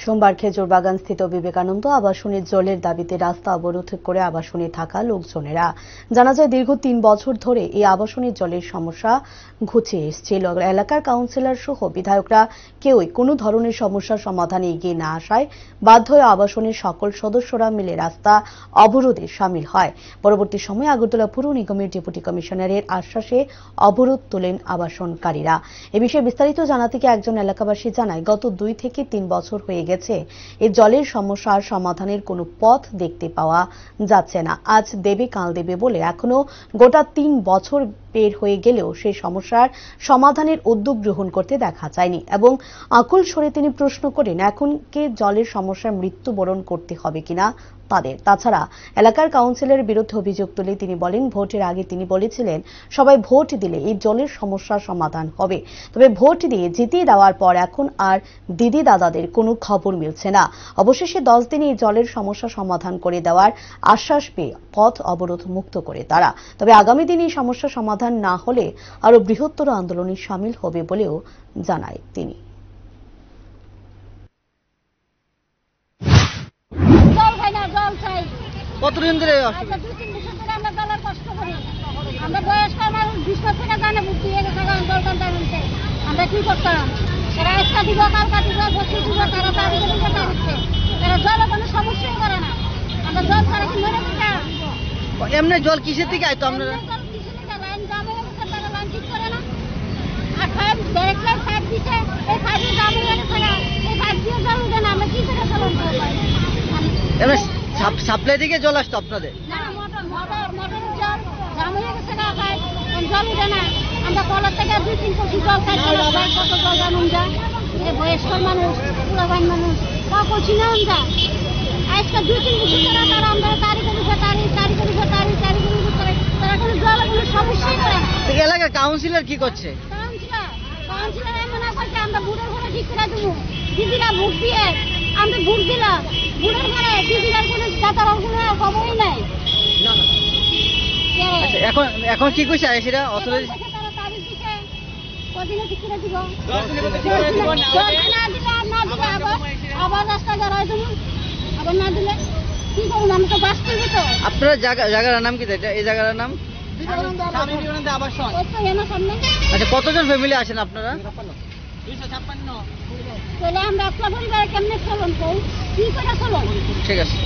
সোমবার খেজুরবাগান স্থিত বিবেকানন্দ আবাসনের জলের দাবিতে রাস্তা অবরোধ করে আবাসনে থাকা লোকজনেরা। জানা যায়, দীর্ঘ ৩ বছর ধরে এই আবাসনের জলের সমস্যা ঘুচে এসেছিল। এলাকার কাউন্সিলর সহ বিধায়করা কেউই কোনো ধরনের সমস্যার সমাধানে এগিয়ে না আসায় বাধ্য হয়ে আবাসনের সকল সদস্যরা মিলে রাস্তা অবরোধে সামিল হয়। পরবর্তী সময়ে আগরতলা পুর নিগমের ডেপুটি কমিশনারের আশ্বাসে অবরোধ তোলেন আবাসনকারীরা। এ বিষয়ে বিস্তারিত জানাতে গিয়ে একজন এলাকাবাসী জানায়, গত 2 থেকে 3 বছর হয়ে গেছে এই জলের সমস্যার সমাধানের কোনো পথ দেখতে পাওয়া যাচ্ছে না। আজ দেবে কাল দেবে বলে এখনো গোটা 3 বছর বের হয়ে গেলেও সেই সমস্যার সমাধানের উদ্যোগ গ্রহণ করতে দেখা যায়নি এবং আকুল স্বরে তিনি প্রশ্ন করেন, এখন কে জলের সমস্যায় মৃত্যুবরণ করতে হবে কিনা তাদের। তাছাড়া এলাকার কাউন্সিলরের বিরুদ্ধে অভিযোগ তুলে তিনি বলেন, ভোটের আগে তিনি বলেছিলেন সবাই ভোট দিলে এই জলের সমস্যার সমাধান হবে, তবে ভোট দিয়ে জিতিয়ে দেওয়ার পর এখন আর দিদি দাদাদের কোনো খবর মিলছে না। অবশেষে 10 দিনে এই জলের সমস্যা সমাধান করে দেওয়ার আশ্বাস পেয়ে পথ অবরোধ মুক্ত করে তারা। তবে আগামী দিনে এই সমস্যা সমাধান না হলে আরো বৃহত্তর আন্দোলনে সামিল হবে বলেও জানায় তিনি। কতদিন ধরে আমরা 2-3 বছর ধরে আমরা জলের কষ্ট করি। আমরা বয়স্ক মানুষ 20 বছর থেকে জানে বুদ্ধি এর টাকা আন্দোলন করতে আমরা কি করতাম? এরা আজকা দিব, কালকা দিব, বসে দিব, তারা তারিখ দিব, তারিখে এরা জলের কোনো সমস্যাই করে না। আমরা জল ছাড়া কি মরে যেতাম? এমনি জল কিসের থেকে আইতো আপনারা? লাইন জামে তারা লাইন ঠিক করে না। আর ফাইভ ডাইরেক্ট লাইন ফাইভ দিছে, এই ফাইভে জামে গেছে না, এই ফাইভ দিয়ে জল উঠে না, আমরা কি করে চলন করব? এমনি সাপ্লাই থেকে জল আসতো আপনাদের? না, মোটরের জল জামে গেছে না, ভাই জল উঠে না। আমরা কলের থেকে 2-3 কলসি জল খাই, কত জল জানুন যা, এই বয়স্ক মানুষ, পুরাবান মানুষ, কলসি না আমরা। আজকে 2-3 বছর ধরে তারা আমরা তারিখে দিচ্ছে, তারিখে দিচ্ছে, তারা কোনো জলের কোনো সমস্যাই করে না। তো এলাকার কাউন্সিলর কি করছে? কাউন্সিলর এমন করছে, আমরা বুড়ের ঘরে ঠিক করে দেবো, দিদিরা ভোট দিয়ে আমরা ভোট দিলাম, বুড়ের ঘরে দিদিরার কোনো দাতার কোনো খবরই নাই। আচ্ছা, এখন কি কইছে সেটা অথরিটি? তারা তারিখ দিচ্ছে, কদিনে ঠিক করে দিব, না দিলে আবার রাস্তা গড়াই দেবো, আবার না দিলে কি করবো? আমি তো বাঁচতে তো। আপনারা জায়গার নাম কি? এই জায়গার নাম আবাসন। আচ্ছা, কতজন ফ্যামিলি আসেন আপনারা? 256। তাহলে আমরা একটা পরিবারে কেমনে চলন কই, কি করে চলন? ঠিক আছে।